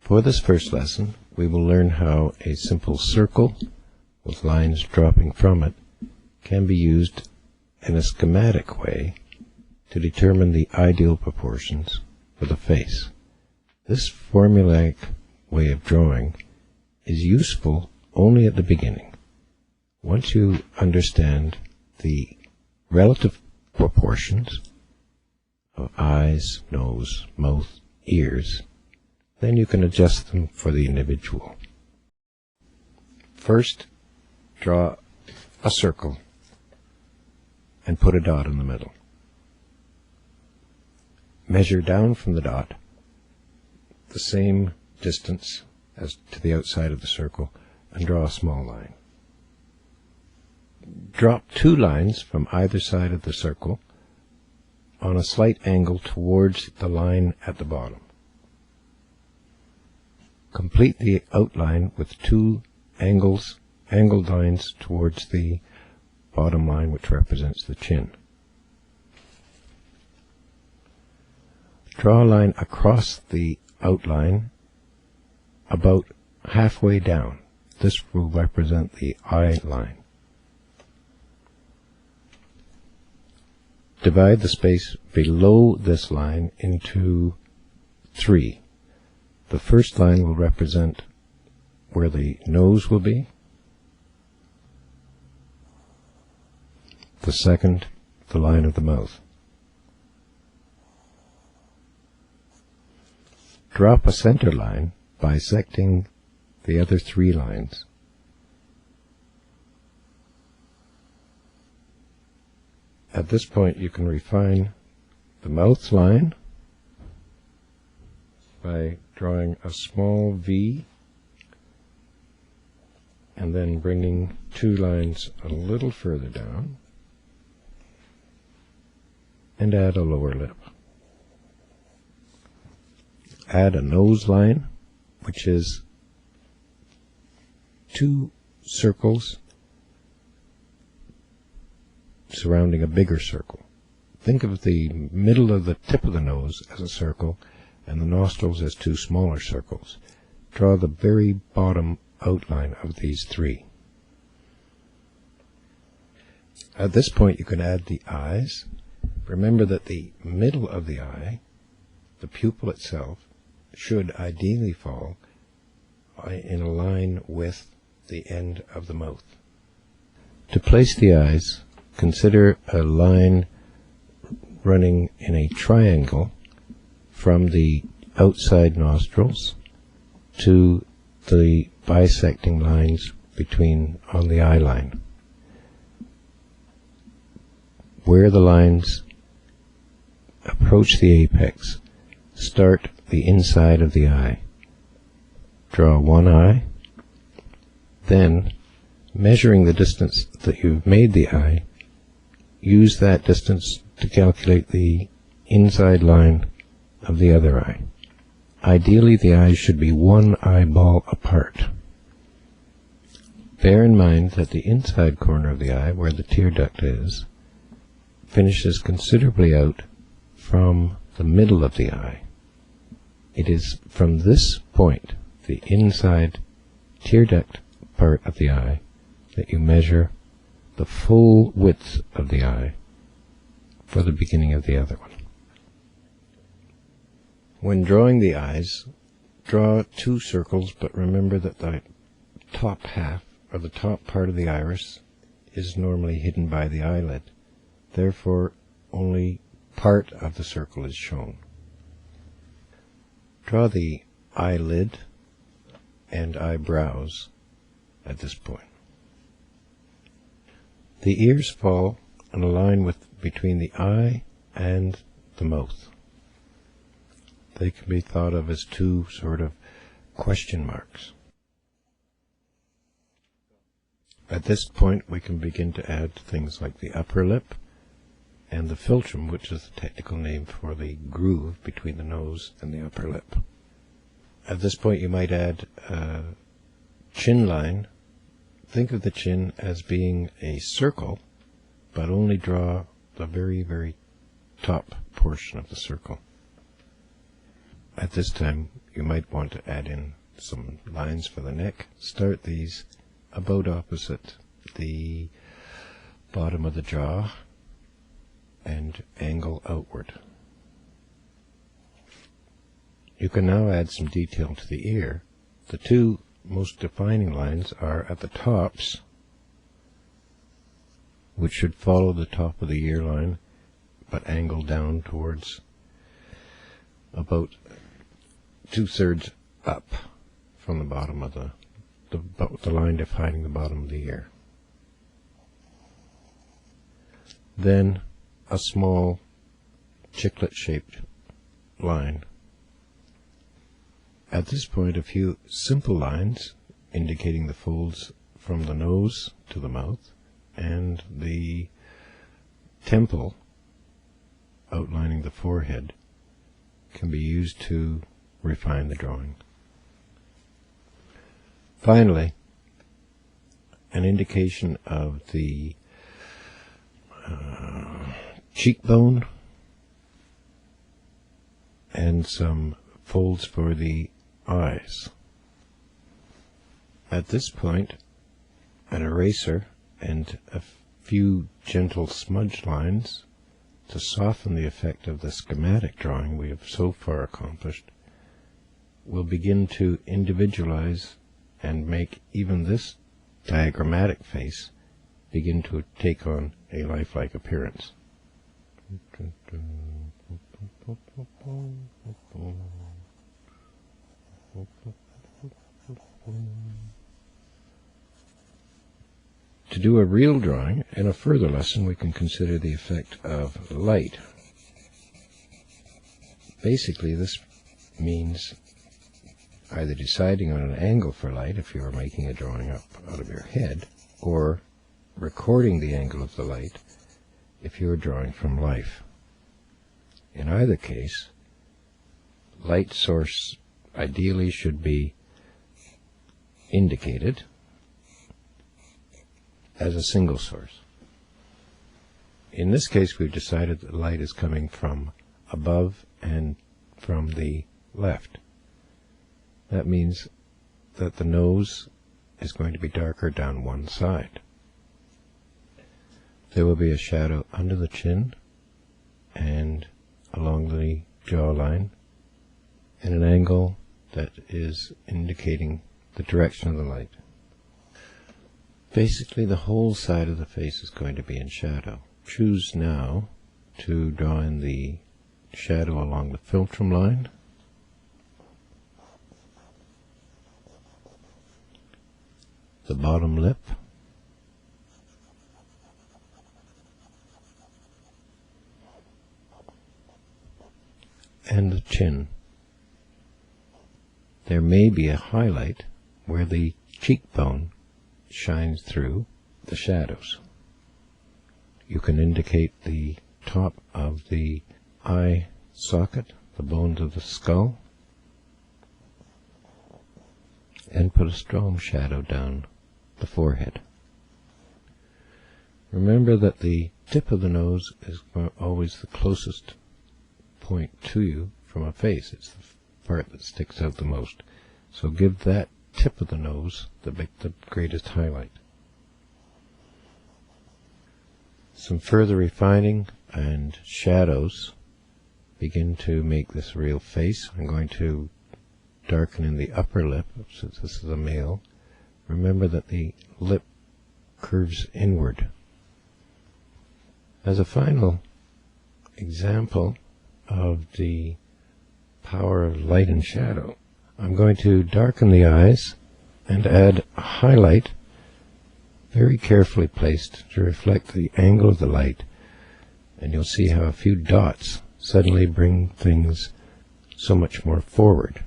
For this first lesson, we will learn how a simple circle with lines dropping from it can be used in a schematic way to determine the ideal proportions for the face. This formulaic way of drawing is useful only at the beginning. Once you understand the relative proportions of eyes, nose, mouth, ears, then you can adjust them for the individual. First, draw a circle and put a dot in the middle. Measure down from the dot the same distance as to the outside of the circle and draw a small line. Drop two lines from either side of the circle on a slight angle towards the line at the bottom. Complete the outline with two angled lines towards the bottom line, which represents the chin. Draw a line across the outline about halfway down. This will represent the eye line. Divide the space below this line into three. The first line will represent where the nose will be. The second, the line of the mouth. Drop a center line bisecting the other three lines. At this point, you can refine the mouth line by drawing a small V and then bringing two lines a little further down and add a lower lip. Add a nose line, which is two circles surrounding a bigger circle. Think of the middle of the tip of the nose as a circle and the nostrils as two smaller circles. Draw the very bottom outline of these three. At this point, you can add the eyes. Remember that the middle of the eye, the pupil itself, should ideally fall in a line with the end of the mouth. To place the eyes, consider a line running in a triangle from the outside nostrils to the bisecting lines on the eye line. Where the lines approach the apex, start the inside of the eye. Draw one eye, then, measuring the distance that you've made the eye, use that distance to calculate the inside line of the other eye. Ideally, the eyes should be one eyeball apart. Bear in mind that the inside corner of the eye, where the tear duct is, finishes considerably out from the middle of the eye. It is from this point, the inside tear duct part of the eye, that you measure the full width of the eye for the beginning of the other one. When drawing the eyes, draw two circles, but remember that the top half, or the top part of the iris, is normally hidden by the eyelid. Therefore, only part of the circle is shown. Draw the eyelid and eyebrows at this point. The ears fall on a line between the eye and the mouth. They can be thought of as two sort of question marks. At this point, we can begin to add things like the upper lip and the philtrum, which is the technical name for the groove between the nose and the upper lip. At this point, you might add a chin line. Think of the chin as being a circle, but only draw the very, very top portion of the circle. At this time, you might want to add in some lines for the neck. Start these about opposite the bottom of the jaw and angle outward. You can now add some detail to the ear. The two most defining lines are at the tops, which should follow the top of the ear line, but angle down towards about 2/3 up from the bottom of the line defining the bottom of the ear. Then a small chiclet-shaped line. At this point, a few simple lines indicating the folds from the nose to the mouth, and the temple outlining the forehead can be used to refine the drawing. Finally, an indication of the cheekbone and some folds for the eyes. At this point, an eraser and a few gentle smudge lines to soften the effect of the schematic drawing we have so far accomplished will begin to individualize and make even this diagrammatic face begin to take on a lifelike appearance. To do a real drawing, in a further lesson we can consider the effect of light. Basically, this means either deciding on an angle for light if you are making a drawing up out of your head, or recording the angle of the light if you are drawing from life. In either case, light source ideally should be indicated as a single source. In this case, we've decided that light is coming from above and from the left. That means that the nose is going to be darker down one side. There will be a shadow under the chin and along the jawline, and an angle that is indicating the direction of the light. Basically, the whole side of the face is going to be in shadow. Choose now to draw in the shadow along the philtrum line, the bottom lip, and the chin. There may be a highlight where the cheekbone shines through the shadows. You can indicate the top of the eye socket, the bones of the skull, and put a strong shadow down the forehead. Remember that the tip of the nose is always the closest point to you from a face. It's the part that sticks out the most. So give that tip of the nose the greatest highlight. Some further refining and shadows begin to make this real face. I'm going to darken in the upper lip, since this is a male. Remember that the lip curves inward. As a final example of the power of light and shadow, I'm going to darken the eyes and add a highlight very carefully placed to reflect the angle of the light, and you'll see how a few dots suddenly bring things so much more forward.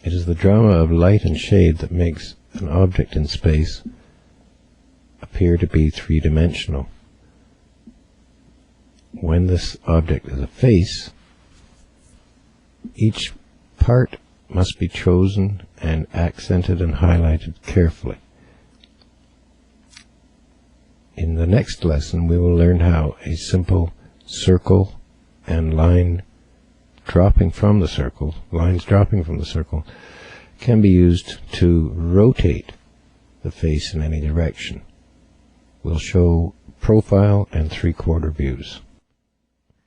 It is the drama of light and shade that makes an object in space appear to be three-dimensional. When this object is a face, each part must be chosen and accented and highlighted carefully. In the next lesson, we will learn how a simple circle and line dropping from the circle, lines dropping from the circle, can be used to rotate the face in any direction. We'll show profile and 3/4 views.